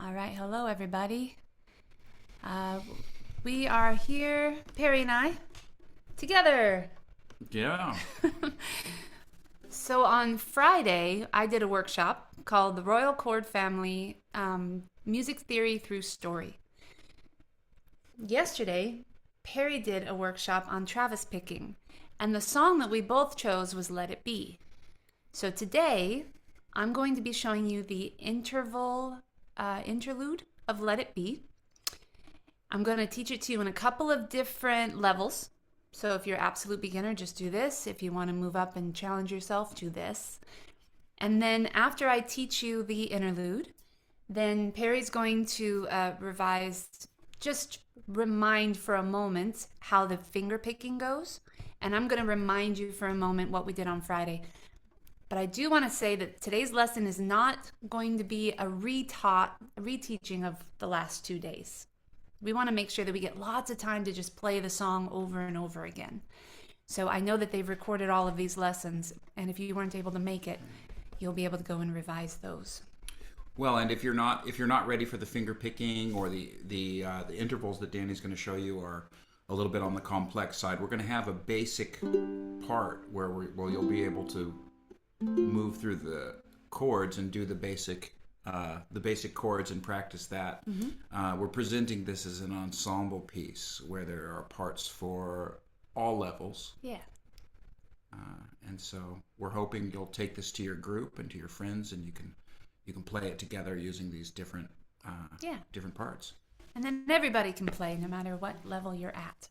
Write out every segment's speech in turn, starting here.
All right, hello everybody. We are here, Perry and I, together. Yeah. So on Friday, I did a workshop called the Royal Chord Family Music Theory Through Story. Yesterday, Perry did a workshop on Travis picking, and the song that we both chose was Let It Be. So today, I'm going to be showing you the interlude of Let It Be. I'm going to teach it to you in a couple of different levels. So if you're absolute beginner, just do this. If you want to move up and challenge yourself, do this. And then after I teach you the interlude, then Perry's going to revise, just remind for a moment how the finger picking goes. And I'm going to remind you for a moment what we did on Friday. But I do want to say that today's lesson is not going to be a reteaching of the last 2 days. We want to make sure that we get lots of time to just play the song over and over again. So I know that they've recorded all of these lessons, and if you weren't able to make it, you'll be able to go and revise those. Well, and if you're not ready for the finger picking or the intervals that Dani's going to show you are a little bit on the complex side, we're going to have a basic part where you'll be able to move through the chords and do the basic chords and practice that. We're presenting this as an ensemble piece where there are parts for all levels. Yeah. And so we're hoping you'll take this to your group and to your friends, and you can play it together using these different parts. And then everybody can play no matter what level you're at.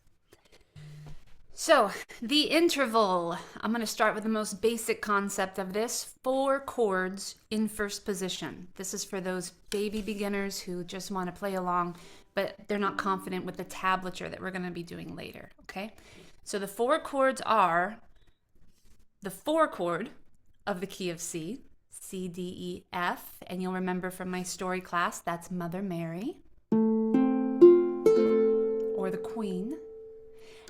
So, the interval. I'm going to start with the most basic concept of this. 4 chords in first position. This is for those baby beginners who just want to play along, but they're not confident with the tablature that we're going to be doing later, okay? So the 4 chords are the 4 chord of the key of C, C, D, E, F, and you'll remember from my story class, that's Mother Mary, or the Queen.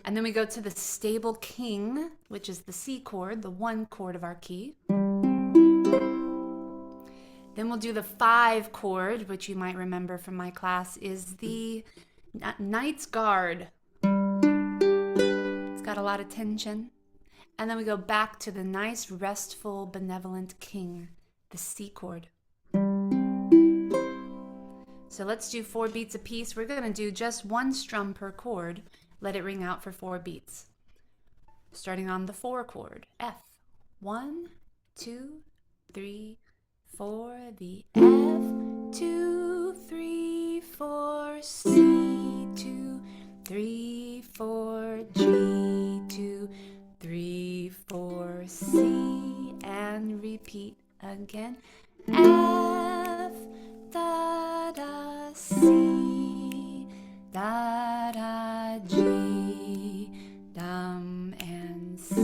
And then we go to the stable king, which is the C chord, the 1 chord of our key. Then we'll do the 5 chord, which you might remember from my class, is the Knight's Guard. It's got a lot of tension. And then we go back to the nice, restful, benevolent king, the C chord. So let's do 4 beats a piece. We're going to do just 1 strum per chord. Let it ring out for 4 beats. Starting on the 4 chord, F. 1, 2, 3, 4. The F, 2, 3, 4, C, 2, 3, 4, G, 2, 3, 4, C, and repeat again. F, da, da, C, da, da, G, dum, and C.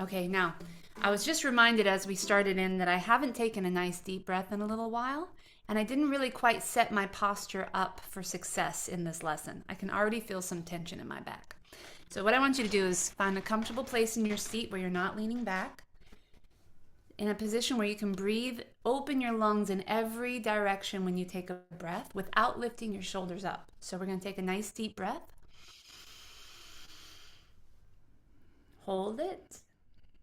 Okay, now, I was just reminded as we started in that I haven't taken a nice deep breath in a little while, and I didn't really quite set my posture up for success in this lesson. I can already feel some tension in my back. So what I want you to do is find a comfortable place in your seat where you're not leaning back, in a position where you can breathe, open your lungs in every direction when you take a breath without lifting your shoulders up. So we're going to take a nice deep breath. Hold it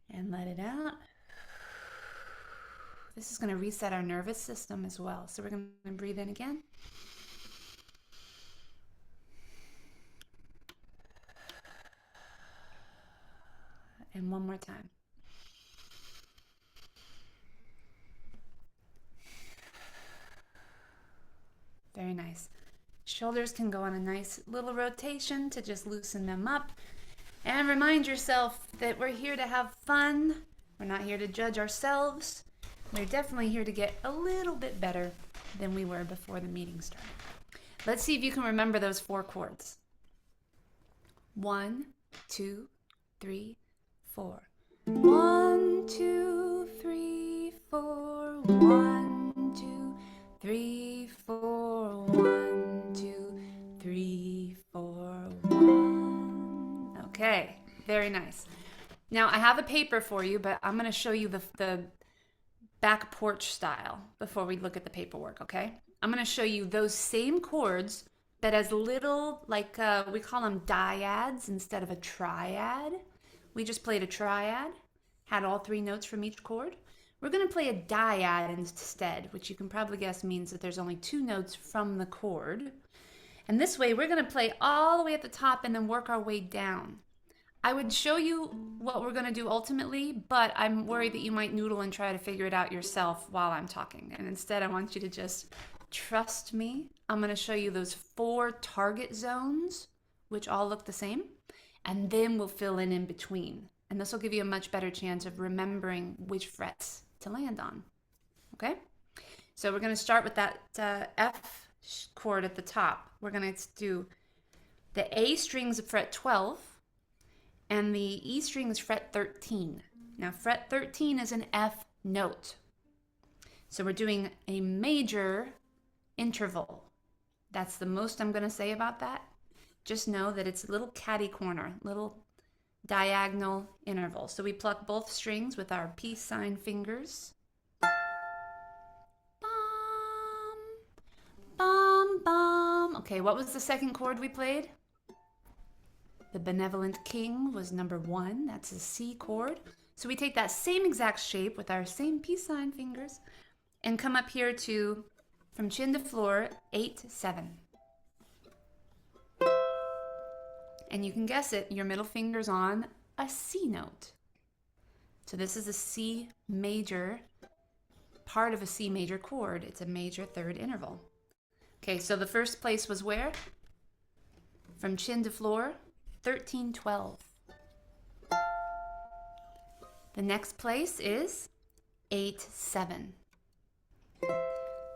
and let it out. This is going to reset our nervous system as well. So we're going to breathe in again. And one more time. Very nice. Shoulders can go on a nice little rotation to just loosen them up. And remind yourself that we're here to have fun. We're not here to judge ourselves. We're definitely here to get a little bit better than we were before the meeting started. Let's see if you can remember those 4 chords. 1, 2, 3, 4. 1, 2, 3, 4. 1, 2, 3, 4. 1, 2, 3, 4. 1. Okay, very nice. Now I have a paper for you, but I'm going to show you the back porch style before we look at the paperwork, okay? I'm going to show you those same chords, but as little, like we call them dyads instead of a triad. We just played a triad, had all 3 notes from each chord. We're going to play a dyad instead, which you can probably guess means that there's only 2 notes from the chord. And this way, we're going to play all the way at the top and then work our way down. I would show you what we're going to do ultimately, but I'm worried that you might noodle and try to figure it out yourself while I'm talking. And instead, I want you to just trust me. I'm going to show you those 4 target zones, which all look the same, and then we'll fill in between. And this will give you a much better chance of remembering which frets to land on. Okay? So we're going to start with that F chord at the top. We're going to do the A strings of fret 12 and the E string is fret 13. Now fret 13 is an F note. So we're doing a major interval. That's the most I'm going to say about that. Just know that it's a little catty corner, little diagonal interval. So we pluck both strings with our peace sign fingers. Bum, bum, bum. Okay, what was the second chord we played? The Benevolent King was number 1. That's a C chord. So we take that same exact shape with our same peace sign fingers and come up here to, from chin to floor, 8, 7. And you can guess it, your middle finger's on a C note. So this is a C major, part of a C major chord. It's a major third interval. Okay, so the first place was where? From chin to floor, 13, 12. The next place is 8, 7.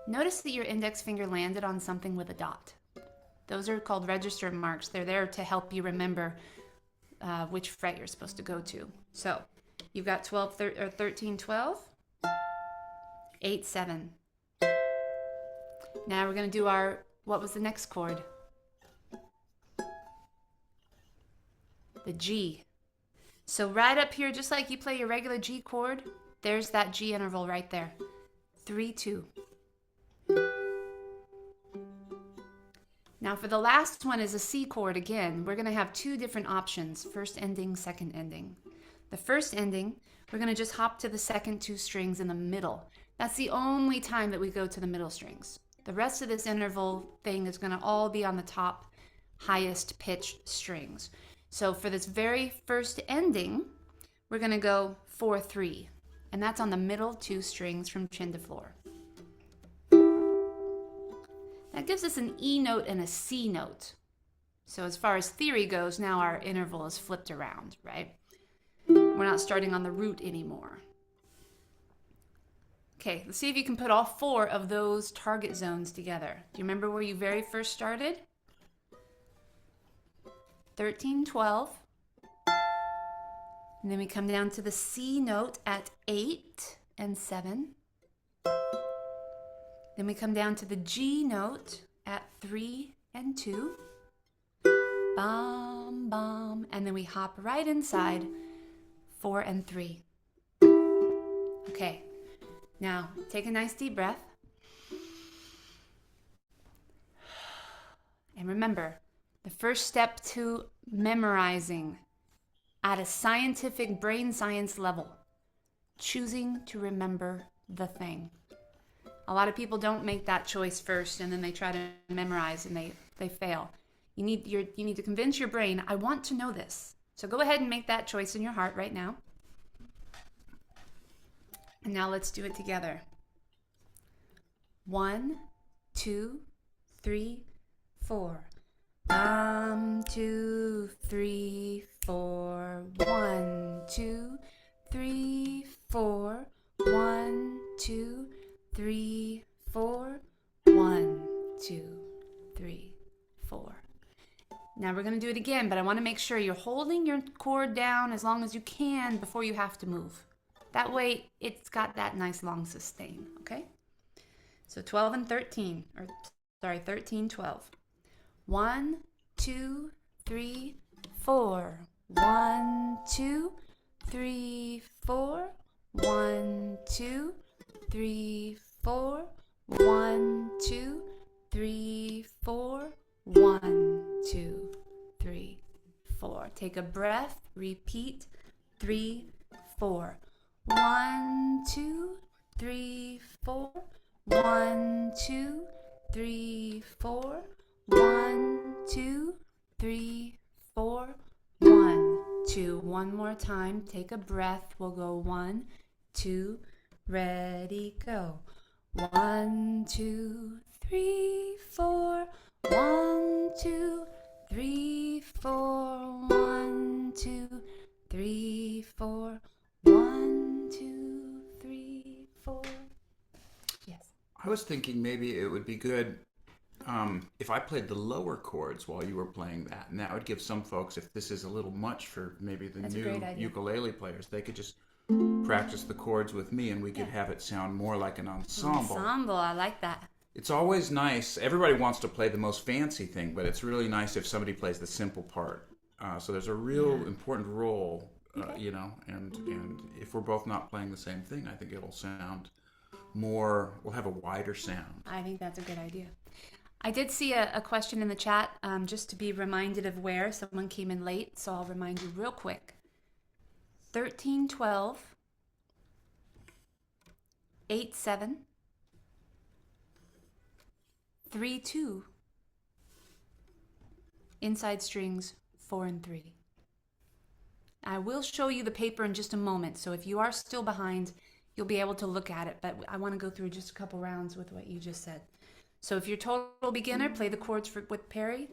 Notice that your index finger landed on something with a dot. Those are called register marks. They're there to help you remember which fret you're supposed to go to. So you've got 13, 12, 8, 7. Now we're going to do our, what was the next chord? The G. So right up here, just like you play your regular G chord, there's that G interval right there. 3, 2. Now for the last one is a C chord again. We're going to have 2 different options, first ending, second ending. The first ending, we're going to just hop to the second 2 strings in the middle. That's the only time that we go to the middle strings. The rest of this interval thing is going to all be on the top, highest pitched strings. So for this very first ending, we're going to go 4, 3. And that's on the middle 2 strings from chin to floor. That gives us an E note and a C note. So as far as theory goes, now our interval is flipped around, right? We're not starting on the root anymore. Okay, let's see if you can put all 4 of those target zones together. Do you remember where you very first started? 13, 12. And then we come down to the C note at 8 and 7. Then we come down to the G note at 3 and 2. Bum, bum. And then we hop right inside 4 and 3. Okay, now take a nice deep breath. And remember, the first step to memorizing at a scientific brain science level, choosing to remember the thing. A lot of people don't make that choice first and then they try to memorize and they fail. You need to convince your brain, I want to know this. So go ahead and make that choice in your heart right now. And now let's do it together. 1, 2, 3, 4. 1, 2, 3, 4. 1, 2, 3, 4. 1, 2, 3, 4. 1, 2, 3, 4. Now we're going to do it again, but I want to make sure you're holding your chord down as long as you can before you have to move. That way it's got that nice long sustain, okay? So 12 and 13, 13, 12. 1, 2, 3, 4. 1, 2, 3, 4. 1, 2, 3, 4. 1, 2, 3, 4. 1, 2, 3, 4. Take a breath. Repeat. 3, 4. 1, 2, 3, 4. 1, 2, 3, 4. 1, 2, 3, 4. 1, 2. One more time. Take a breath. We'll go 1, 2. Ready, go. 1, 2, 3, 4. 1, 2, 3, 4. 1, 2, 3, 4. 1, 2, 3, 4. Yes. I was thinking maybe it would be good if I played the lower chords while you were playing that, and that would give some folks, if this is a little much for maybe the new ukulele players, they could just practice the chords with me, and we could have it sound more like an ensemble. Ensemble, I like that. It's always nice. Everybody wants to play the most fancy thing, but it's really nice if somebody plays the simple part. So there's a real important role, you know, and if we're both not playing the same thing, I think it'll sound more, we'll have a wider sound. I think that's a good idea. I did see a question in the chat, just to be reminded of where someone came in late, so I'll remind you real quick. 1312 87 32 inside strings 4 and 3. I will show you the paper in just a moment, so if you are still behind, you'll be able to look at it, but I want to go through just a couple rounds with what you just said. So if you're total beginner, play the chords with Perry.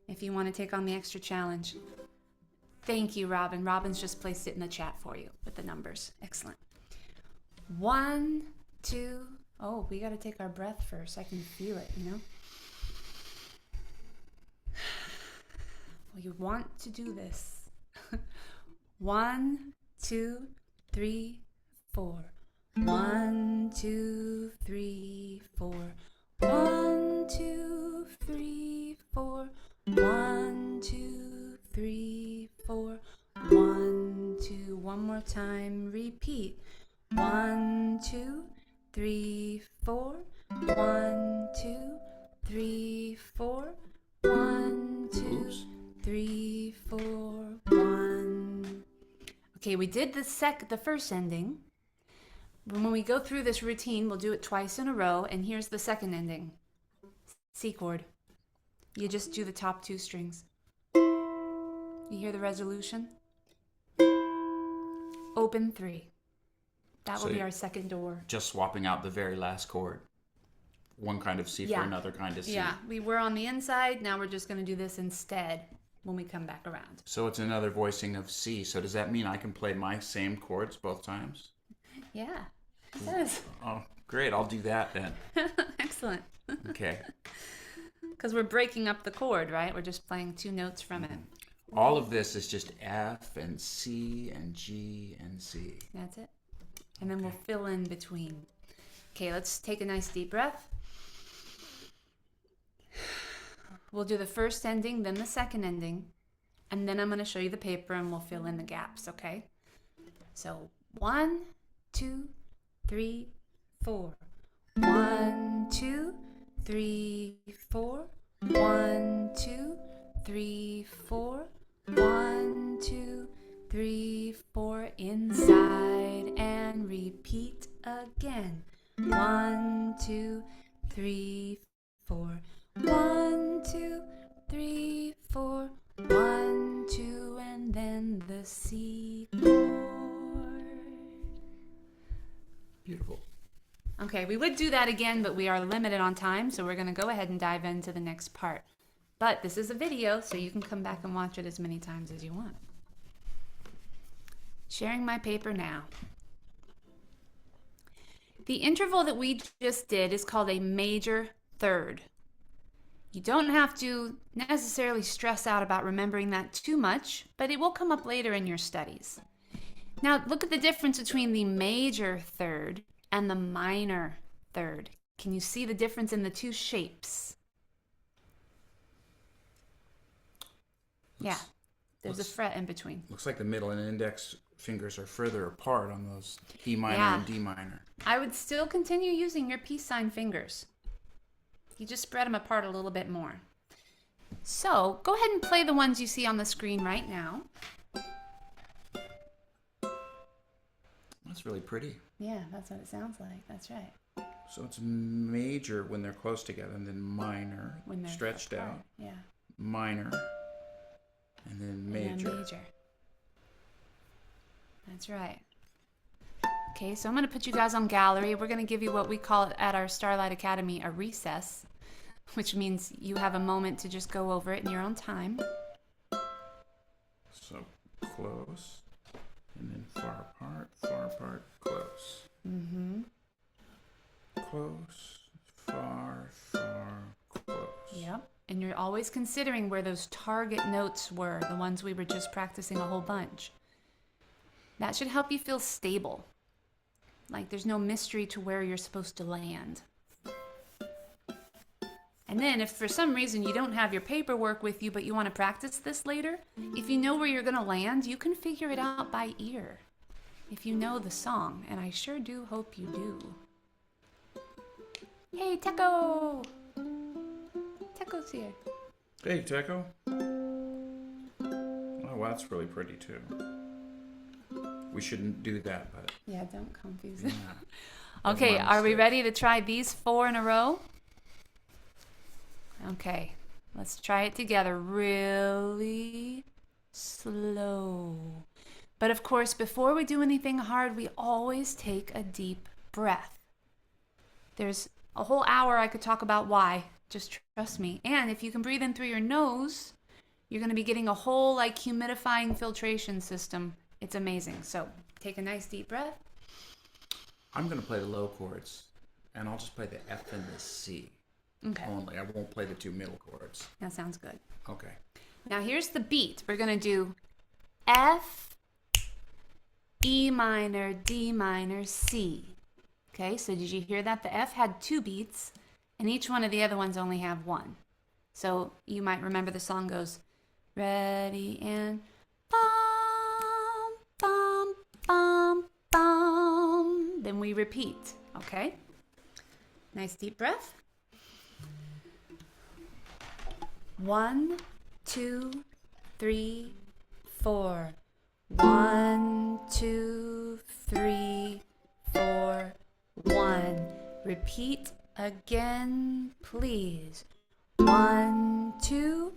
If you want to take on the extra challenge. Thank you, Robin. Robin's just placed it in the chat for you with the numbers. Excellent. 1, 2. Oh, we got to take our breath first. I can feel it, you know. Well, you want to do this. 1, 2, 3, 4. 1, 2, 3, 4. 1, 2, 3, 4. 1, 2, 3, 4. 1, 2. One more time. Repeat. 1, 2, 3, 4. 1, 2, 3, 4. 1, 2, 3, 4. 1. Okay, we did the first ending. When we go through this routine, we'll do it twice in a row, and here's the second ending. C chord. You just do the top 2 strings. You hear the resolution? Open 3. That will be our second door. Just swapping out the very last chord. One kind of C for another kind of C. Yeah, we were on the inside. Now we're just going to do this instead when we come back around. So it's another voicing of C. So does that mean I can play my same chords both times? Yeah, it does. Oh, great. I'll do that then. Excellent. Okay. Because we're breaking up the chord, right? We're just playing 2 notes from it. All of this is just F and C and G and C. That's it. And then we'll fill in between. Okay, let's take a nice deep breath. We'll do the first ending, then the second ending, and then I'm going to show you the paper and we'll fill in the gaps, okay? So 1, 2, 3, 4. 1, 2, 3, 4. 1, 2, 3, 4. 1, 2, 3, 4. Inside and repeat again. 1, 2, 3, 4. 1, 2, 3, 4. 1, 2, and then the C chord. Beautiful. Okay, we would do that again, but we are limited on time, so we're going to go ahead and dive into the next part. But this is a video, so you can come back and watch it as many times as you want. Sharing my paper now. The interval that we just did is called a major third. You don't have to necessarily stress out about remembering that too much, but it will come up later in your studies. Now, look at the difference between the major third and the minor third. Can you see the difference in the 2 shapes? Yeah, there's a fret in between. Looks like the middle and index fingers are further apart on those E minor and D minor. I would still continue using your peace sign fingers. You just spread them apart a little bit more. So go ahead and play the ones you see on the screen right now. That's really pretty. Yeah, that's what it sounds like. That's right. So it's major when they're close together, and then minor, When they're stretched apart. out, Yeah. minor, and then major. And then major. That's right. Okay, so I'm going to put you guys on gallery. We're going to give you what we call at our Starlight Academy a recess, which means you have a moment to just go over it in your own time. So close, and then far apart, close. Mm-hmm. Close, far, close. Yep. And you're always considering where those target notes were, the ones we were just practicing a whole bunch. That should help you feel stable. Like there's no mystery to where you're supposed to land. And then if for some reason you don't have your paperwork with you, but you want to practice this later, if you know where you're going to land, you can figure it out by ear. If you know the song, and I sure do hope you do. Hey, Teco! Teco's here. Hey, Teco. Oh, wow, that's really pretty too. We shouldn't do that, but Yeah, don't confuse it. yeah. Okay, My are we mistake. ready to try these 4 in a row? Okay, let's try it together really slow. But of course, before we do anything hard, we always take a deep breath. There's a whole hour I could talk about why. Just trust me. And if you can breathe in through your nose, you're going to be getting a whole like humidifying filtration system. It's amazing. So take a nice deep breath. I'm going to play the low chords, and I'll just play the F and the C Okay, only. I won't play the 2 middle chords. that sounds good. Okay. Now here's the beat. We're going to do F, E minor, D minor, C. Okay, so did you hear that? The F had 2 beats, and each one of the other ones only have 1. So you might remember the song goes, ready and bum, bum, bum, bum. Then we repeat, okay? Nice deep breath. 1, 2, 3, 4. 1, 2, 3, 4, 1. Repeat again, please. 1, 2,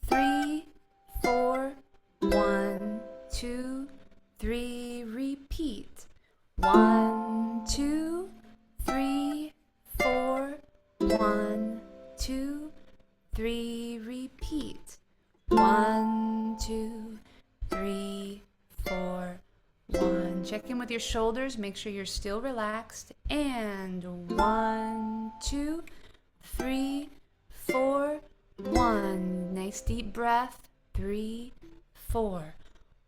3, 4. 1, 2, 3. Repeat. 1, 2, 3, 4. 1, 2, 3. Repeat. 1, 2, 3, 4, 1. Check in with your shoulders. Make sure you're still relaxed. And 1, 2, 3, 4, 1. Nice deep breath. 3, 4.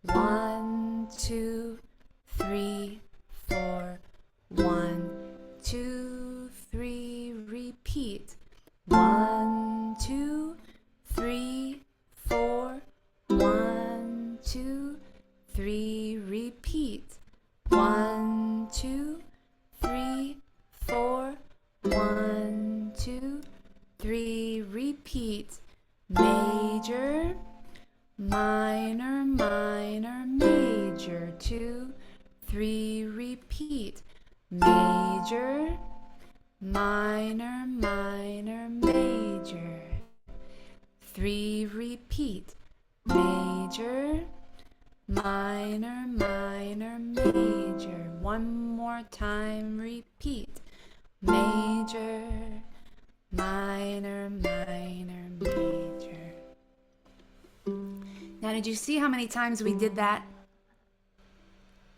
1, 2, 3, 4, 1, 2, 3. Repeat. 1, 2, 3, 4. 1, 2, 3. Repeat. 1, 2, 3, 4. 1, 2, 3. Repeat. Major, minor, minor, major. 2, 3. Repeat. Major, minor, minor, major. 3. Repeat. Major, minor, minor, major. One more time, repeat. Major, minor, minor, major. Now, did you see how many times we did that?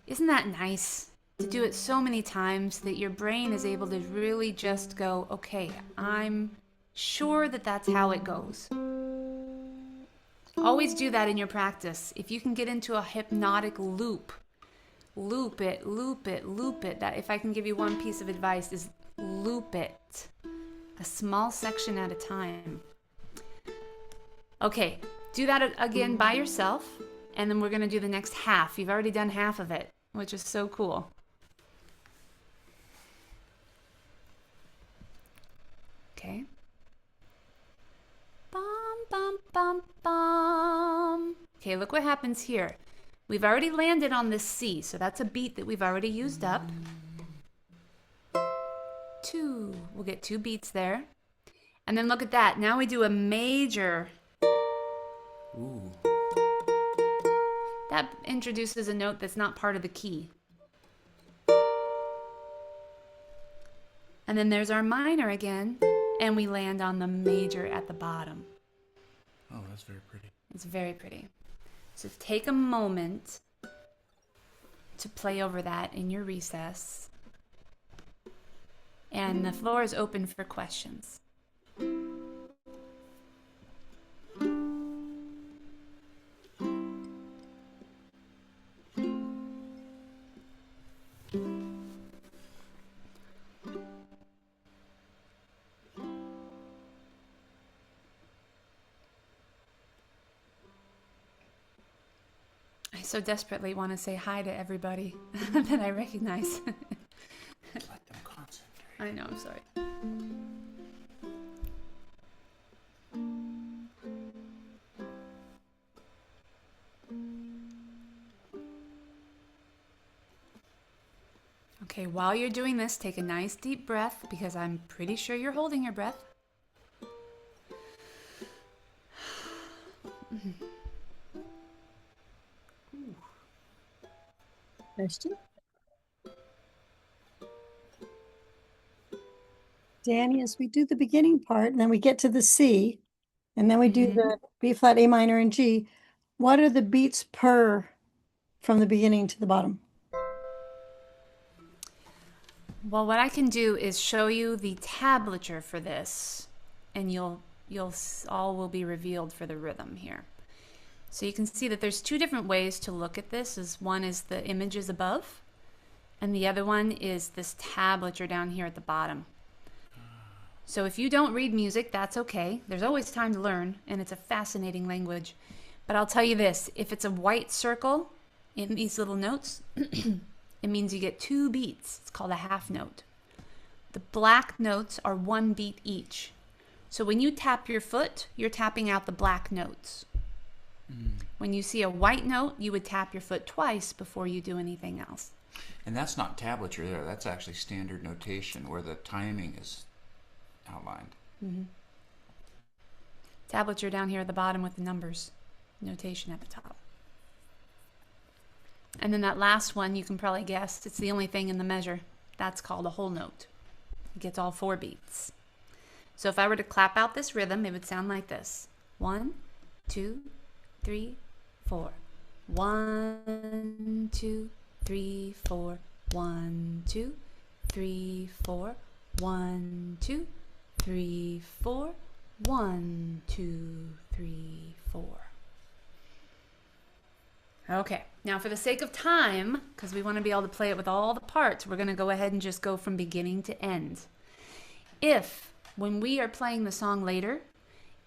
Isn't that nice to do it so many times that your brain is able to really just go, okay, I'm sure that that's how it goes. Always do that in your practice. If you can get into a hypnotic loop, loop it, loop it, loop it. That, if I can give you one piece of advice, is loop it. A small section at a time. Okay, do that again by yourself, and then we're going to do the next half. You've already done half of it, which is so cool. Okay. Bum, bum, bum, bum. Okay, look what happens here. We've already landed on this C, so that's a beat that we've already used up. 2. We'll get 2 beats there. And then look at that. Now we do a major. Ooh. That introduces a note that's not part of the key. And then there's our minor again, and we land on the major at the bottom. Oh, that's very pretty. It's very pretty. So take a moment to play over that in your recess. And the floor is open for questions. I so desperately want to say hi to everybody that I recognize. Let them concentrate. I know, I'm sorry. Okay, while you're doing this, take a nice deep breath because I'm pretty sure you're holding your breath. Question? Dani, as we do the beginning part, and then we get to the C, and then we do the B flat, A minor, and G, what are the beats per from the beginning to the bottom? Well, what I can do is show you the tablature for this, and all will be revealed for the rhythm here. So you can see that there's 2 different ways to look at this. One is the images above, and the other one is this tablature down here at the bottom. So if you don't read music, that's okay. There's always time to learn, and it's a fascinating language. But I'll tell you this, if it's a white circle in these little notes, it means you get 2 beats. It's called a half note. The black notes are 1 beat each. So when you tap your foot, you're tapping out the black notes. When you see a white note, you would tap your foot twice before you do anything else. And that's not tablature there. That's actually standard notation where the timing is outlined. Tablature down here at the bottom with the numbers. Notation at the top. And then that last one, you can probably guess, it's the only thing in the measure. That's called a whole note. It gets all 4 beats. So if I were to clap out this rhythm, it would sound like this. 1, 2, 3, 4. 1, 2, 3, 4. 1, 2, 3, 4. 1, 2, 3, 4. 1, 2, 3, 4. Okay, now for the sake of time, because we want to be able to play it with all the parts, we're going to go ahead and just go from beginning to end. If, when we are playing the song later,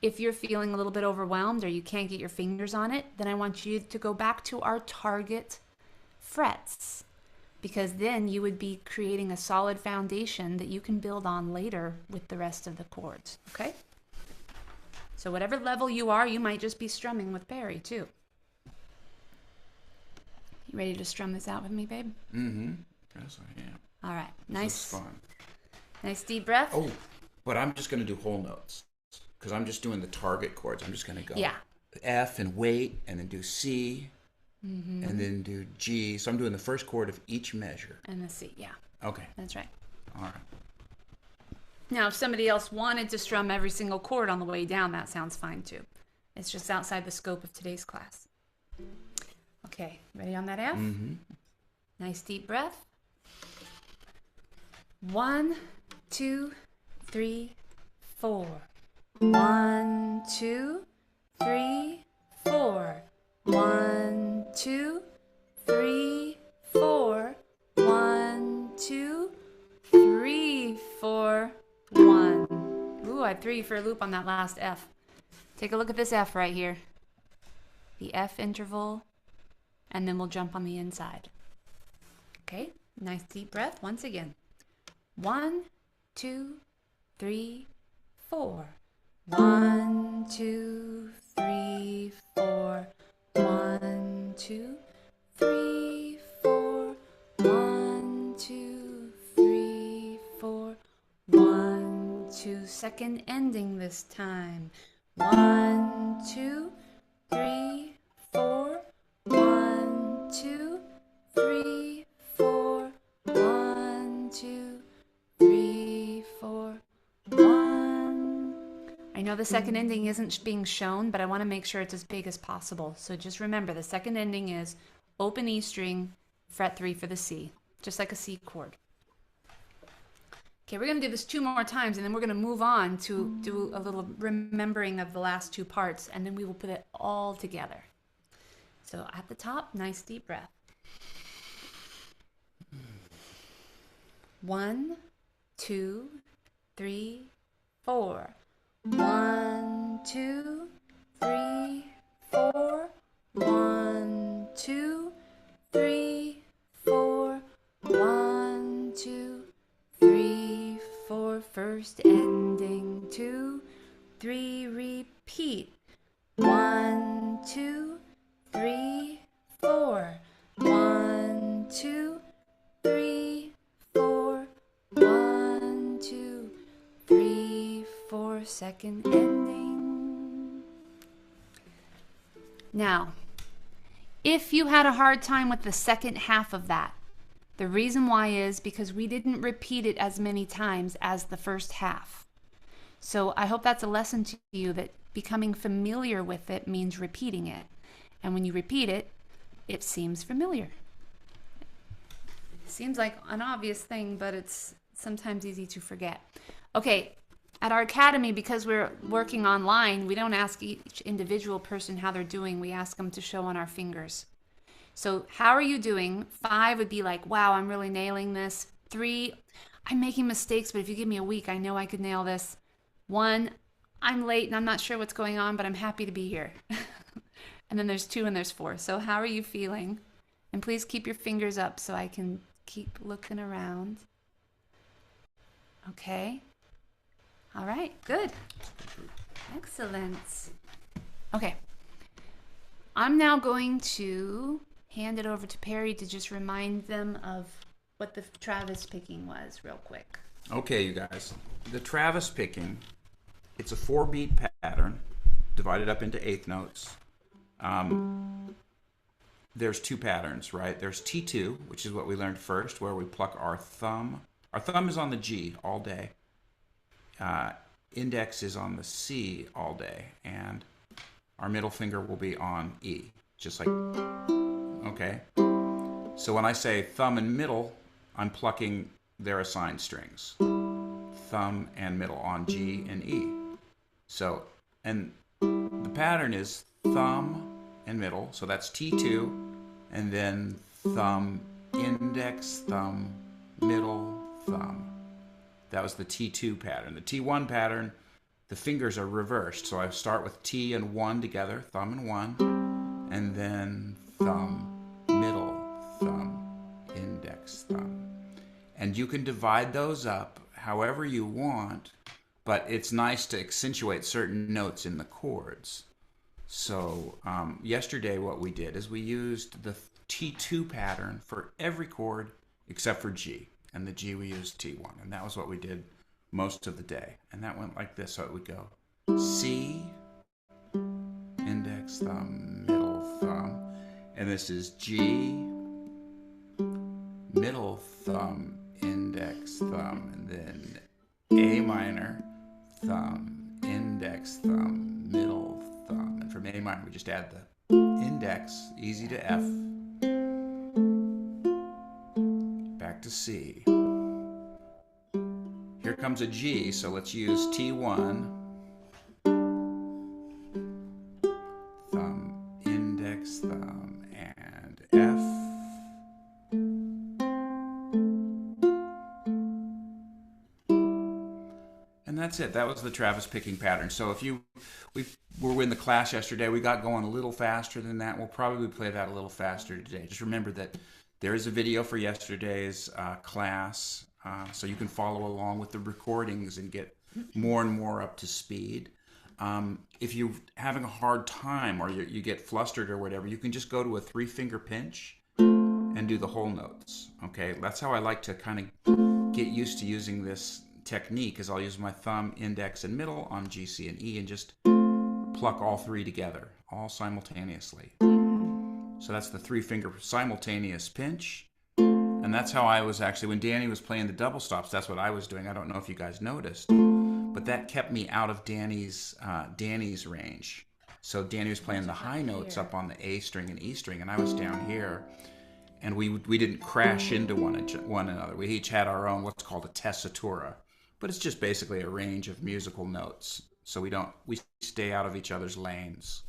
if you're feeling a little bit overwhelmed or you can't get your fingers on it, then I want you to go back to our target frets, because then you would be creating a solid foundation that you can build on later with the rest of the chords, okay? So whatever level you are, you might just be strumming with Barry too. You ready to strum this out with me, babe? Yes, I am. All right, This is fun. nice deep breath. Oh, but I'm just going to do whole notes because I'm just doing the target chords. I'm just going to go F and wait, and then do C, and then do G. So I'm doing the first chord of each measure. And the C, yeah. Okay. That's right. All right. Now, if somebody else wanted to strum every single chord on the way down, that sounds fine too. It's just outside the scope of today's class. Okay, ready on that F? Nice deep breath. 1, 2, 3, 4. 1, 2, 3, 4. 1, 2, 3, 4. 1, 2, 3, 4. 1. Ooh, I threw you for a loop on that last F. Take a look at this F right here. The F interval, and then we'll jump on the inside. Okay, nice deep breath once again. 1, 2, 3, 4. 1, 2, 3, 4. 1, 2, 3, 4. 1, 2, 3, 4. 1, 2. Second ending this time. 1, 2, 3, 4. 1, 2, 3, 4. 1, 2, 3, 4. 1. I know the second ending isn't being shown, but I want to make sure it's as big as possible. So just remember, the second ending is open E string, fret 3 for the C, just like a C chord. Okay, we're going to do this 2 more times, and then we're going to move on to do a little remembering of the last 2 parts, and then we will put it all together. So at the top, nice deep breath. 1, 2, 3, 4. 1, 2, 3, 4. 1, 2, 3, 4. 1, 2, 3, 4. First ending. 2, 3, repeat. 1, 2, 3, 4. 1, 2, 3, 4. 1, 2, 3, 4. Second ending. Now, if you had a hard time with the second half of that, the reason why is because we didn't repeat it as many times as the first half. So I hope that's a lesson to you that becoming familiar with it means repeating it. And when you repeat it, it seems familiar. It seems like an obvious thing, but it's sometimes easy to forget. Okay, at our academy, because we're working online, we don't ask each individual person how they're doing. We ask them to show on our fingers. So how are you doing? 5 would be like, wow, I'm really nailing this. 3, I'm making mistakes, but if you give me a week, I know I could nail this. 1, I'm late and I'm not sure what's going on, but I'm happy to be here. And then there's 2 and there's 4. So how are you feeling? And please keep your fingers up so I can keep looking around. Okay. All right, good. Excellent. Okay. I'm now going to hand it over to Perry to just remind them of what the Travis picking was real quick. Okay, you guys. The Travis picking, it's a 4-beat pattern divided up into 1/8 notes. There's 2 patterns, right? There's T2, which is what we learned first, where we pluck our thumb. Our thumb is on the G all day. Index is on the C all day, and our middle finger will be on E, just like, okay? So when I say thumb and middle, I'm plucking their assigned strings. Thumb and middle on G and E. So, and the pattern is thumb and middle, so that's T2, and then thumb, index, thumb, middle, thumb. That was the T2 pattern. The T1 pattern, the fingers are reversed. So I start with T and 1 together, thumb and 1, and then thumb, middle, thumb, index, thumb. And you can divide those up however you want, but it's nice to accentuate certain notes in the chords. So yesterday what we did is we used the T2 pattern for every chord except for G. And the G we used T1. And that was what we did most of the day. And that went like this. So it would go C, index, thumb, middle, thumb. And this is G, middle, thumb, index, thumb. And then A minor, thumb, index, thumb, middle, thumb. And from A minor we just add the index, easy to F, back to C. Here comes a G, so let's use T1, thumb, index, thumb, and F. And that's it. That was the Travis picking pattern. So if we were in the class yesterday, we got going a little faster than that. We'll probably play that a little faster today. Just remember that there is a video for yesterday's class, so you can follow along with the recordings and get more and more up to speed. If you're having a hard time or you get flustered or whatever, you can just go to a 3-finger pinch and do the whole notes. Okay, that's how I like to kind of get used to using this technique, is I'll use my thumb, index, and middle on G, C, and E and just pluck all 3 together, all simultaneously. So that's the 3-finger simultaneous pinch. And that's how I was actually, when Dani was playing the double stops, that's what I was doing. I don't know if you guys noticed, but that kept me out of Dani's range. So Dani was playing the high notes up on the A string and E string, and I was down here. And we didn't crash into one another. We each had our own, what's called a tessitura. But it's just basically a range of musical notes. So we stay out of each other's lanes.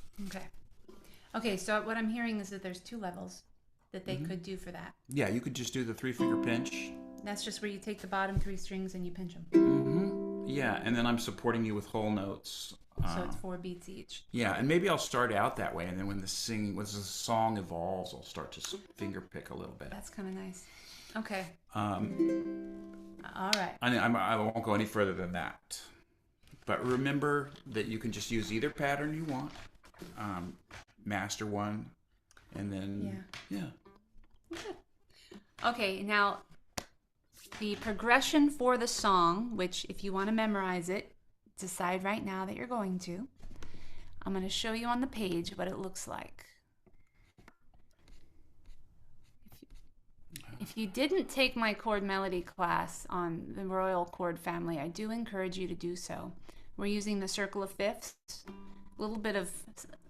Okay, so what I'm hearing is that there's 2 levels that they could do for that. Yeah, you could just do the 3-finger pinch. That's just where you take the bottom 3 strings and you pinch them. Yeah, and then I'm supporting you with whole notes. So it's 4 beats each. Yeah, and maybe I'll start out that way, and then when the song evolves, I'll start to finger pick a little bit. That's kind of nice. Okay. All right. I won't go any further than that. But remember that you can just use either pattern you want. Master one, and then Okay, now the progression for the song, which if you want to memorize it, decide right now that you're going to. I'm going to show you on the page what it looks like. If you didn't take my chord melody class on the Royal Chord family, I do encourage you to do so. We're using the circle of fifths, a little bit of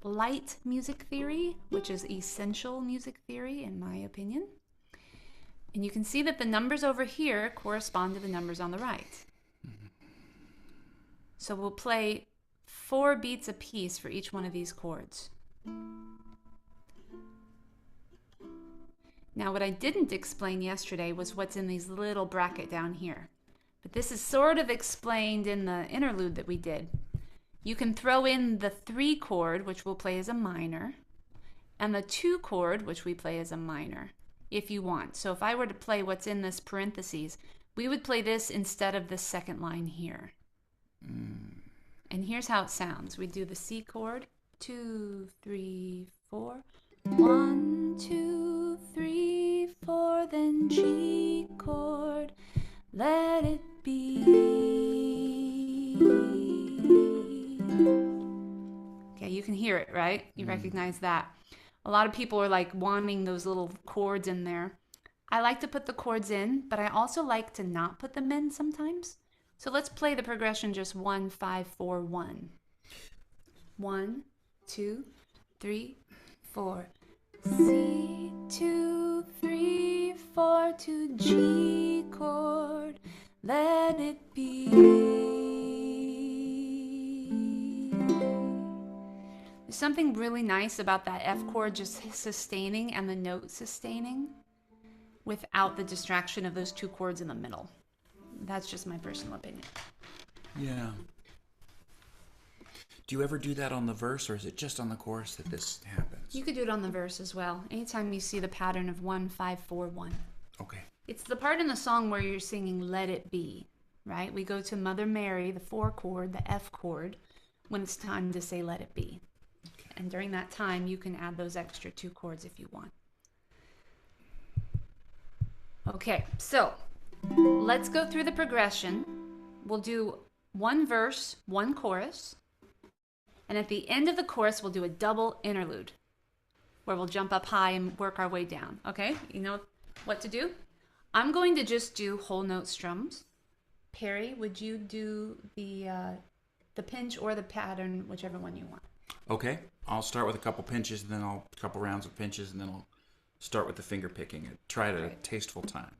light music theory, which is essential music theory in my opinion. And you can see that the numbers over here correspond to the numbers on the right. So we'll play 4 beats a piece for each one of these chords. Now what I didn't explain yesterday was what's in these little bracket down here. But this is sort of explained in the interlude that we did. You can throw in the 3 chord, which we'll play as a minor, and the 2 chord, which we play as a minor, if you want. So if I were to play what's in this parentheses, we would play this instead of the second line here. And here's how it sounds. We do the C chord, 2, 3, 4. 1, 2, 3, 4, then G chord, let it be. Okay, you can hear it, right? You recognize that. A lot of people are like wanting those little chords in there. I like to put the chords in, but I also like to not put them in sometimes. So let's play the progression just 1, 5, 4, 1. 1, 2, 3, 4. C, 2, 3, 4 to G chord, let it be. There's something really nice about that F chord just sustaining and the note sustaining without the distraction of those 2 chords in the middle. That's just my personal opinion. Yeah. Do you ever do that on the verse, or is it just on the chorus that this happens? You could do it on the verse as well. Anytime you see the pattern of 1, 5, 4, 1. Okay. It's the part in the song where you're singing Let It Be, right? We go to Mother Mary, the 4 chord, the F chord, when it's time to say Let It Be. Okay. And during that time, you can add those extra 2 chords if you want. Okay, so let's go through the progression. We'll do 1 verse, 1 chorus. And at the end of the chorus, we'll do a double interlude where we'll jump up high and work our way down. Okay, you know what to do? I'm going to just do whole note strums. Perry, would you do the pinch or the pattern, whichever one you want? Okay, I'll start with a couple pinches, and then a couple rounds of pinches, and then I'll start with the finger picking and try it at a tasteful time.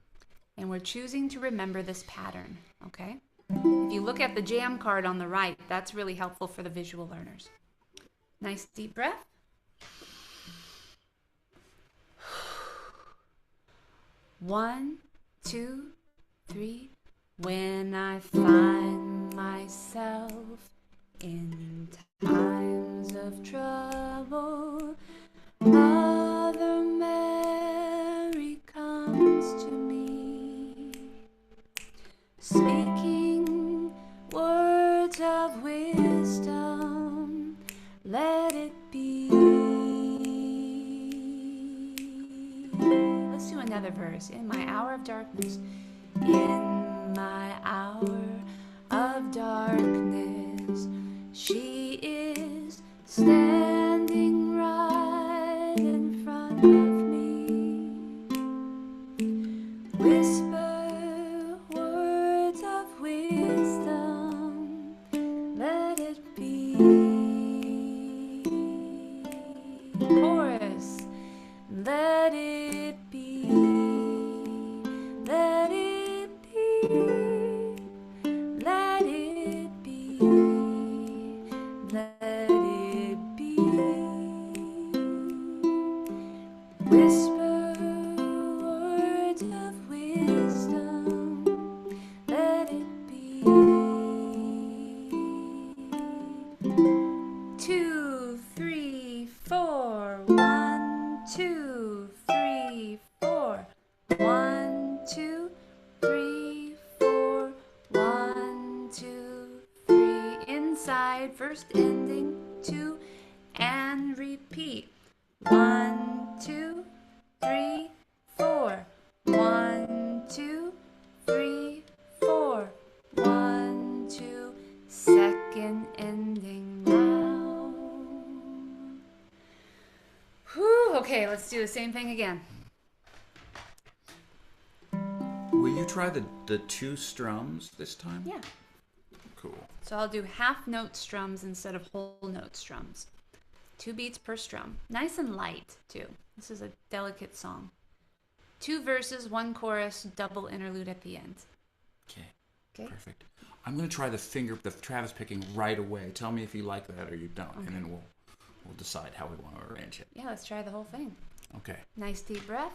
And we're choosing to remember this pattern, okay? If you look at the jam card on the right, that's really helpful for the visual learners. Nice deep breath. One, 2, 3. When I find myself in times of trouble, Mother Mary comes to me, speaking words verse. In my hour of darkness. In my hour of darkness, she is standing right in front of me. Whisper words of wisdom, let it be. Chorus, let it be. Let it be. Let it be. Let it be. Whisper words of wisdom, let it be. 2, 3, 4. 1, 2, 3, 4. 1, 2, 3, 4. 1, 2, 3. Inside, first ending, 2, and repeat. 1, 2, 3, 4. 1, 2, 3, 4. 1, 2. Second ending now. Whew, okay, let's do the same thing again. Will you try the 2 strums this time? Yeah. Cool. So I'll do half note strums instead of whole note strums. 2 beats per strum. Nice and light, too. This is a delicate song. 2 verses, 1 chorus, double interlude at the end. Okay. Okay? Perfect. I'm going to try the Travis picking right away. Tell me if you like that or you don't, Okay. and then we'll decide how we want to arrange it. Yeah, let's try the whole thing. Okay. Nice deep breath.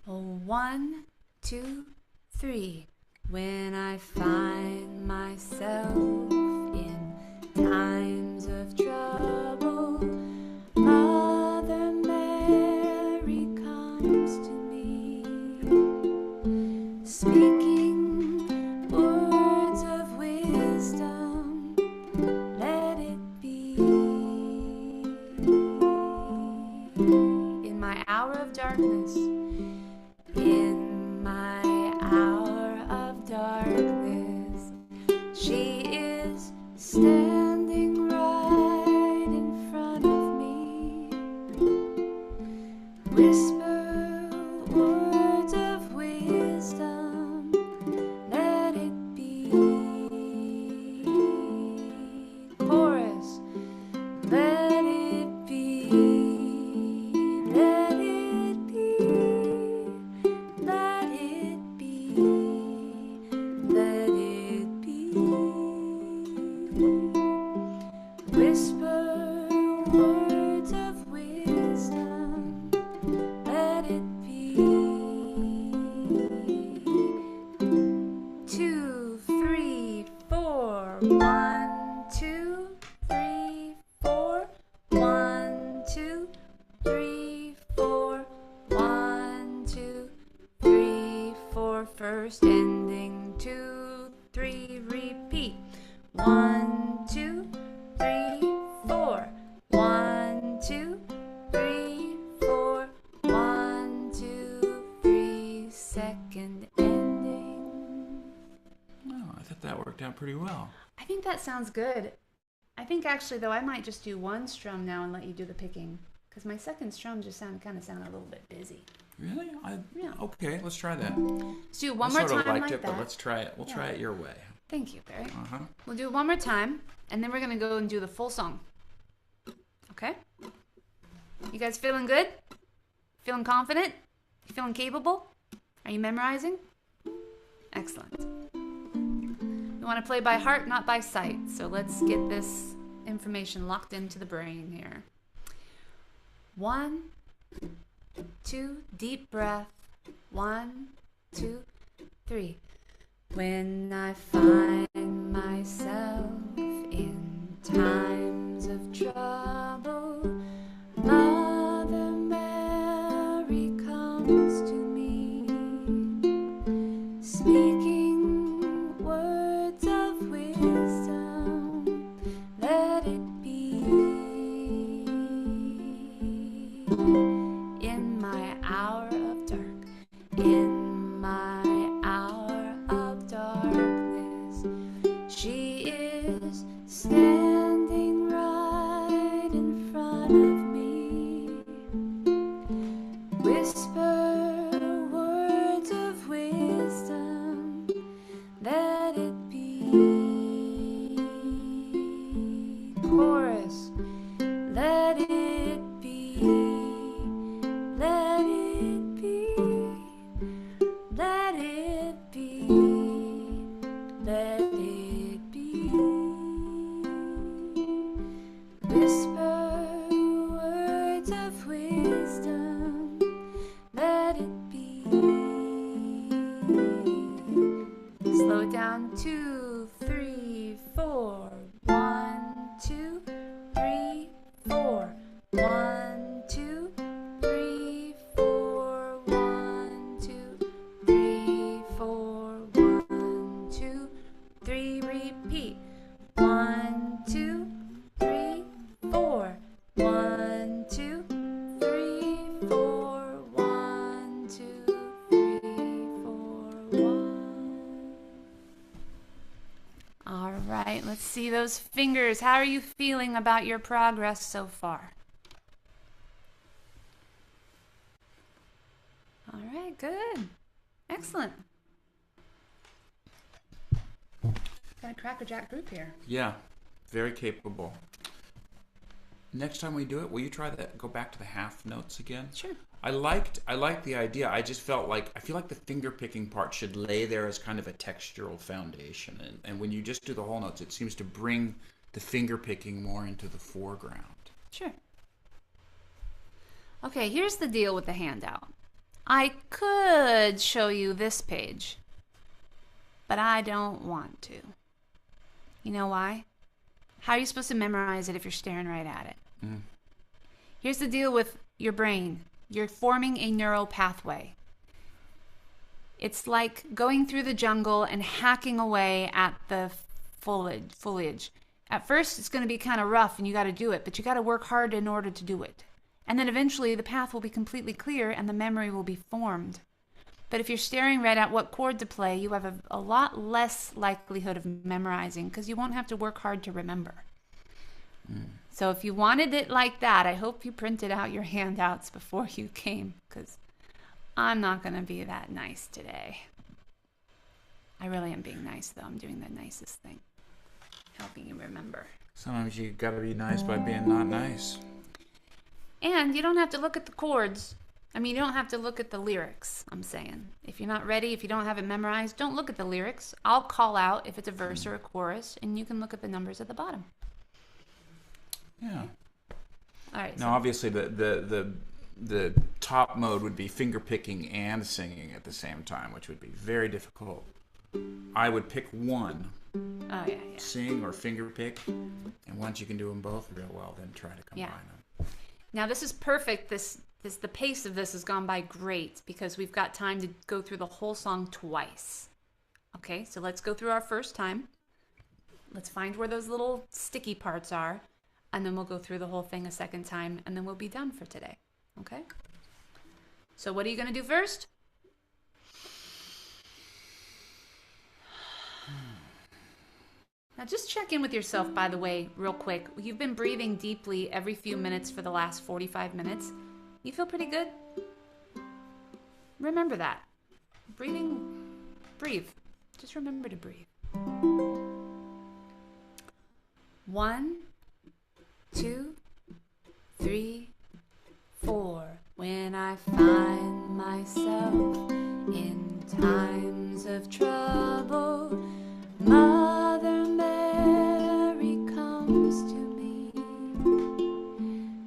Oh, 1, 2, 3. When I find myself in times of trouble, Mother Mary comes to me, speaking words of wisdom, let it be. In my hour of darkness, in my hour of darkness, she is standing right in front of me. Whisper words of wisdom, let it be. Chorus, let it be. Let it be. Let it be. Let it be. Whisper words of wisdom, let it be. 2, 3, 4. 1, 2, 3, 4. 1, 2, 3, 4. 1, 2, 3, 4. First ending, 2, 3, repeat. 1, 2, 3, 4. 1, 2, 3, 4. 1, 2, 3. Second ending. Oh, I thought that worked out pretty well. I think that sounds good. I think actually though I might just do 1 strum now and let you do the picking, because my second strum just kind of sounded a little bit busy. Really? Yeah. Okay, let's try that. Let's do it one I more sort of time liked like it, that. but let's try it. We'll Yeah. try it your way. Thank you, Barry. Uh-huh. We'll do it one more time, and then we're gonna go and do the full song. Okay? You guys feeling good? Feeling confident? You feeling capable? Are you memorizing? Excellent. We want to play by heart, not by sight. So let's get this information locked into the brain here. 1, 2, deep breath. 1, 2, 3. When I find myself in times of trouble, Mother Mary comes to me, speaking words of wisdom, let it be. hour of dark, in my hour of darkness, she is standing right in front of me. Whisper words of wisdom, let it be. Chorus, let it be, let it be, let it be, let it be. Whisper words of wisdom, let it be. Slow it down. 2, 3, 4. 1, 2, 3, 4. 1, 2, 3, 4. 1, 2, 3, 4. 1, 2, 3. Repeat. 1, 2, 3, 4. 1, 2, 3, 4. 1, 2, 3, 4. 1. All right, let's see those fingers. How are you feeling about your progress so far? All right, good. Excellent. Got a Cracker Jack group here. Yeah, very capable. Next time we do it, will you try that? Go back to the half notes again? Sure. I liked the idea. I just felt like I feel like the finger picking part should lay there as kind of a textural foundation. And when you just do the whole notes, it seems to bring the finger picking more into the foreground. Sure. Okay, here's the deal with the handout. I could show you this page, but I don't want to. You know why? How are you supposed to memorize it if you're staring right at it? Here's the deal with your brain. You're forming a neural pathway. It's like going through the jungle and hacking away at the foliage. At first, it's going to be kind of rough and you got to do it, but you got to work hard in order to do it. And then eventually the path will be completely clear and the memory will be formed. But if you're staring right at what chord to play, you have a lot less likelihood of memorizing because you won't have to work hard to remember. So if you wanted it like that, I hope you printed out your handouts before you came, because I'm not going to be that nice today. I really am being nice, though. I'm doing the nicest thing, helping you remember. Sometimes you gotta be nice by being not nice. And you don't have to look at the chords. I mean, you don't have to look at the lyrics, I'm saying. If you're not ready, if you don't have it memorized, don't look at the lyrics. I'll call out if it's a verse or a chorus, and you can look at the numbers at the bottom. Yeah. All right. Now, obviously, the top mode would be finger picking and singing at the same time, which would be very difficult. I would pick one. Oh, yeah. Sing or finger pick, and once you can do them both real well, then try to combine them. Now this is perfect. The pace of this has gone by great because we've got time to go through the whole song twice. Okay, so let's go through our first time. Let's find where those little sticky parts are, and then we'll go through the whole thing a second time, and then we'll be done for today. Okay? So what are you going to do first? Now just check in with yourself, by the way, real quick. You've been breathing deeply every few minutes for the last 45 minutes. You feel pretty good? Remember that. Breathe. Just remember to breathe. 1, 2, 3, 4. When I find myself in times of trouble, Mother Mary comes to me,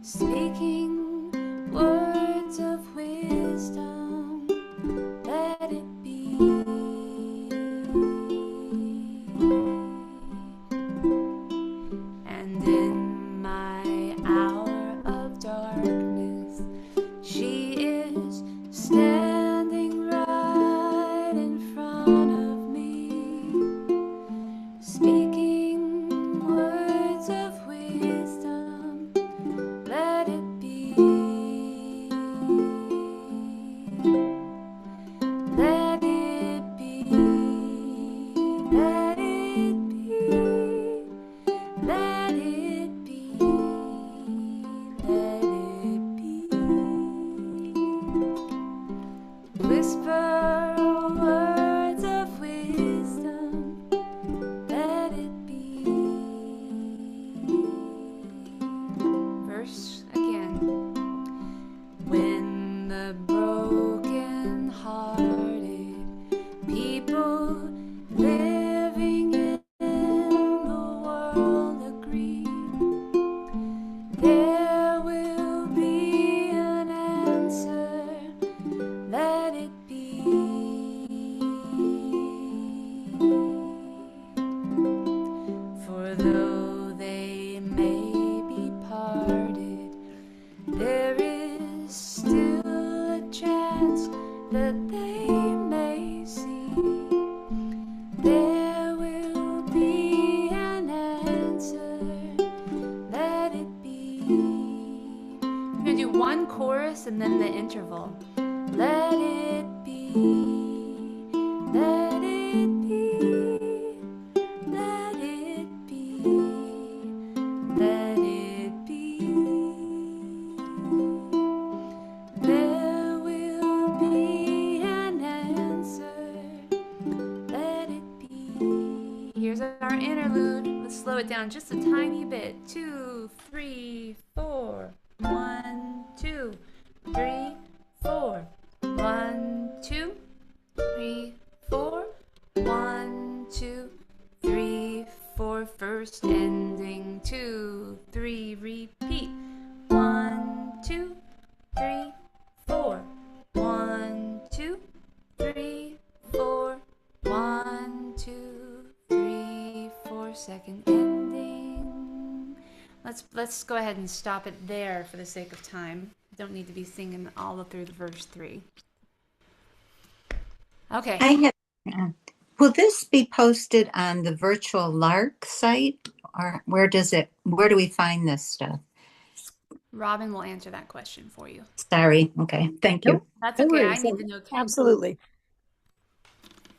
speaking words of wisdom, let it be. And in my hour of darkness, she is standing whisper words of wisdom, let it be. Verse again. When the broken hearted people living in the world agree, there will be an answer, let it be. For though they may be parted, there is still a chance that they may see. There will be an answer, let it be. We're going to do one chorus and then the interval. Let it be, let it be, let it be, let it be. There will be an answer, let it be. Here's our interlude. Let's slow it down just a tiny bit. 2, 3, 4. 1, 2, 3, 4. 1, 2, 3, 4. 1, 2, 3, 4. First ending. 2, 3. Repeat. 1, 2, 3, 4. 1, 2, 3, 4. 1, 2, 3, 4. Second ending. Let's go ahead and stop it there for the sake of time. Don't need to be singing all through the verse 3. Okay. I have. Will this be posted on the virtual Lark site, or where do we find this stuff? Robin will answer that question for you. Sorry. Okay. Thank you. Nope. That's No okay. I worries. need to know too. Absolutely.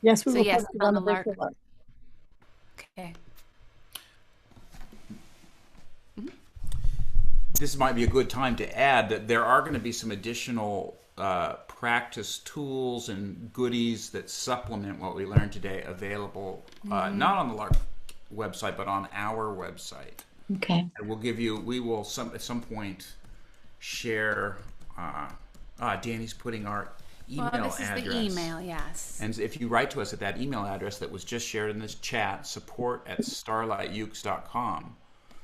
Yes, we So will yes, post it on the Lark. virtual Lark. Okay. This might be a good time to add that there are going to be some additional practice tools and goodies that supplement what we learned today available, not on the Lark website, but on our website. Okay. And we will at some point share, Danny's putting our email Well, this address. is the email, yes. And if you write to us at that email address that was just shared in this chat, support@starlightukes.com,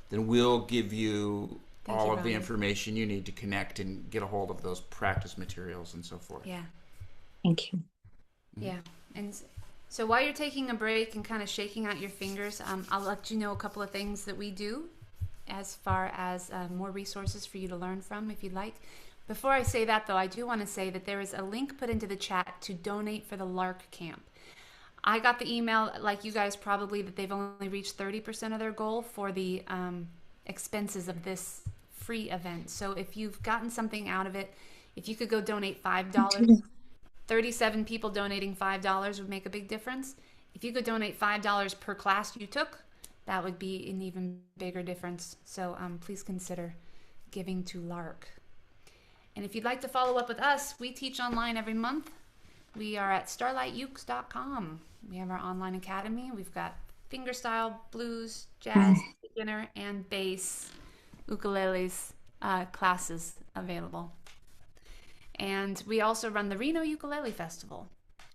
then we'll give you Thank all you, of the Ronnie. information you need to connect and get a hold of those practice materials and so forth. Yeah. Thank you. Yeah. And so while you're taking a break and kind of shaking out your fingers, I'll let you know a couple of things that we do as far as more resources for you to learn from if you'd like. Before I say that, though, I do want to say that there is a link put into the chat to donate for the Lark camp. I got the email, like you guys probably, that they've only reached 30% of their goal for the expenses of this free event. So if you've gotten something out of it, if you could go donate $5, 37 people donating $5 would make a big difference. If you could donate $5 per class you took, that would be an even bigger difference. So please consider giving to Lark. And if you'd like to follow up with us, we teach online every month. We are at starlightukes.com. We have our online academy. We've got fingerstyle, blues, jazz, beginner, and bass ukuleles classes available. And we also run the Reno Ukulele Festival,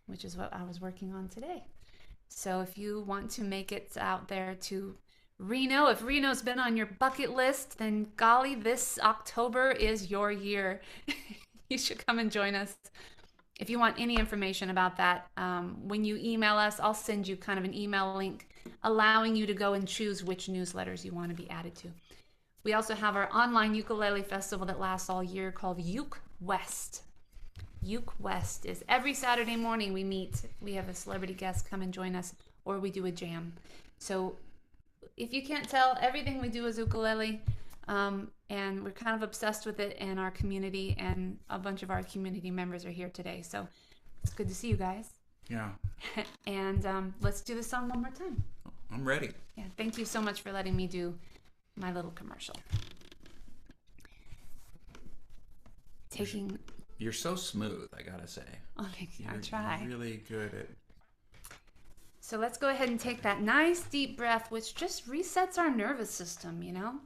which is what I was working on today. So if you want to make it out there to Reno, if Reno's been on your bucket list, then golly, this October is your year. You should come and join us. If you want any information about that, when you email us, I'll send you kind of an email link allowing you to go and choose which newsletters you want to be added to. We also have our online ukulele festival that lasts all year called Uke West. Uke West is every Saturday morning we meet. We have a celebrity guest come and join us, or we do a jam. So if you can't tell, everything we do is ukulele, and we're kind of obsessed with it in our community, and a bunch of our community members are here today. So it's good to see you guys. Yeah. And let's do this song one more time. I'm ready. Yeah, thank you so much for letting me do my little commercial. Taking You're so smooth, I gotta say. Oh, thank you. I You're try. really good at. So let's go ahead and take that nice deep breath, which just resets our nervous system, you know?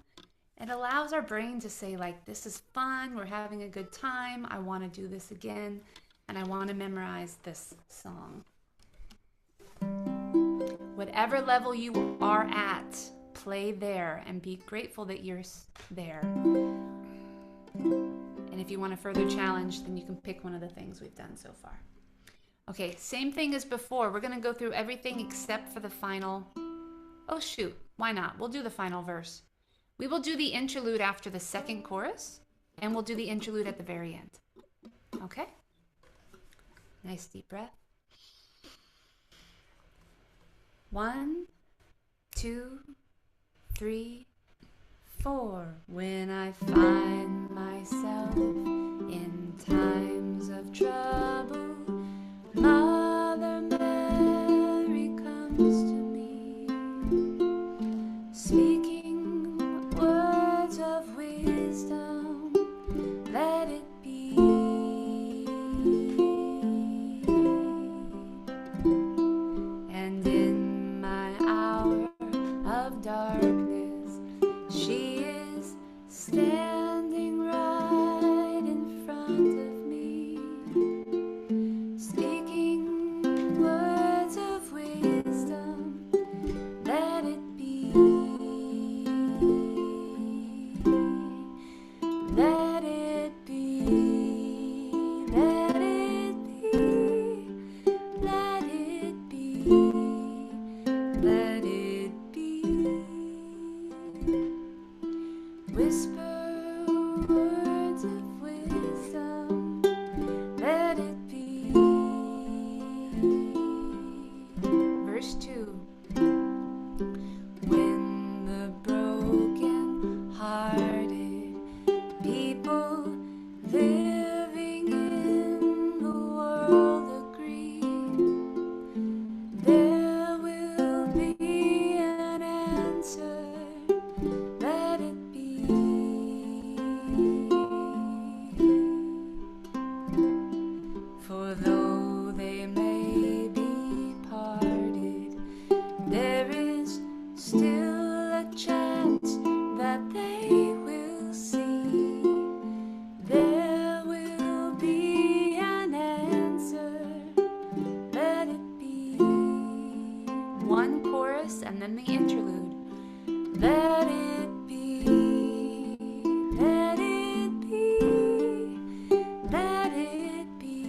It allows our brain to say, like, this is fun, we're having a good time, I want to do this again, and I want to memorize this song. Whatever level you are at, play there and be grateful that you're there. And if you want a further challenge, then you can pick one of the things we've done so far. Okay, same thing as before. We're going to go through everything except for the final. Oh, shoot. Why not? We'll do the final verse. We will do the interlude after the second chorus, and we'll do the interlude at the very end. Okay? Nice deep breath. 1, 2, 3, 4. When I find myself in times of trouble, Mother Mary comes to me, speaking words of wisdom, let it be. And in my hour of darkness, she is standing right in front of me, speaking words of wisdom, let it be. Let it be. Let it be. Let it be. Let it be. Whisper words of wisdom, let it be. Verse 2. When the broken-hearted people living in the world agree, there will be an answer, let it be. For though they may be parted, there is still a chance that they will see. There will be an answer, let it be. One chorus and then the interlude. Let it be. Let it be. Let it be.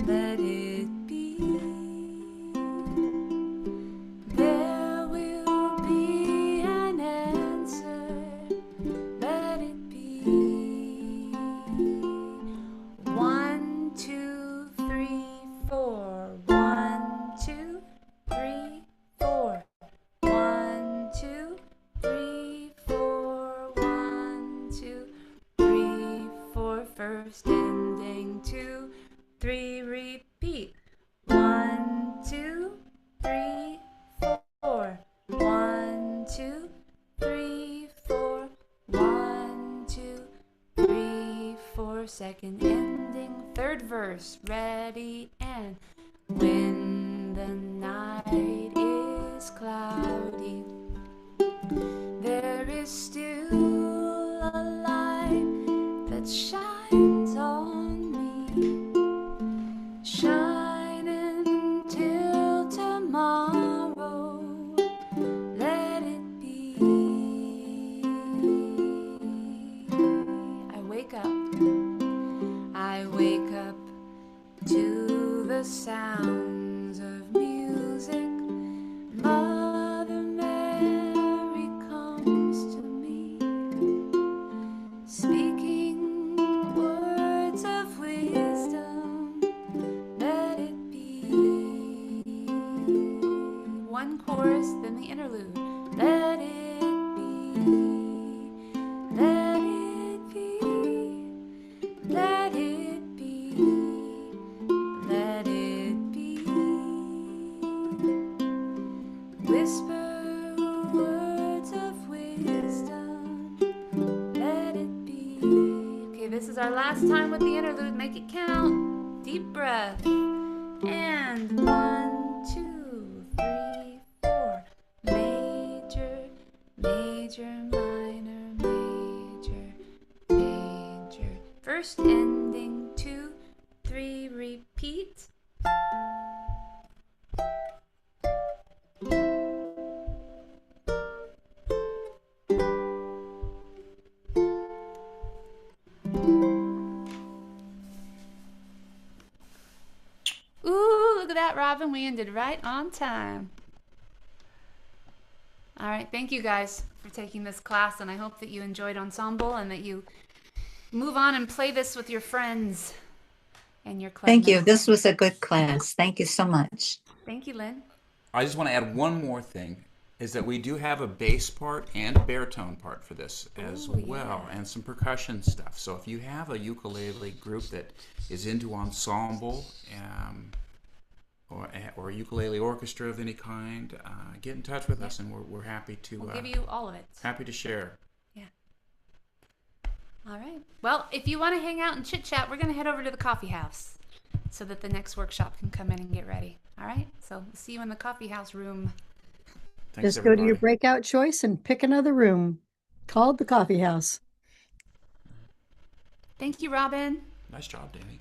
Let it be. There will be an answer, let it be. 1, 2, 3, 4. 1, 2, 3, 4. 1, 2, 3, 4. 1, 2, 3, 4. First ending 2, 3, repeat. 1, 2, 3, 4. 1, 2, 3, 4. 1, 2, 3, 4. Second ending, third verse. Ready and when the night is cloudy, there is still a light that shines on me, shining till tomorrow, let it be. I wake up to the sounds of music. Mother Mary comes to me, speaking words of wisdom, let time with the interlude. Make it count. Deep breath. And 1, 2, 3, 4. Major, major, minor, major, major. First ending, 2, 3, repeat. Ooh, look at that, Robin. We ended right on time. All right, thank you guys for taking this class, and I hope that you enjoyed ensemble and that you move on and play this with your friends and your club Thank you. members. This was a good class. Thank you so much. Thank you, Lynn. I just want to add one more thing, is that we do have a bass part and a baritone part for this as Ooh, well, yeah. and some percussion stuff. So if you have a ukulele group that is into ensemble, or a ukulele orchestra of any kind, get in touch with us, and we're happy to We'll give you all of it. happy to share. Yeah. All right. Well, if you want to hang out and chit chat, we're going to head over to the coffee house so that the next workshop can come in and get ready. All right. So we'll see you in the coffee house room. Thanks, Just go to your everybody. breakout choice and pick another room called the coffee house. Thank you, Robin. Nice job, Danny.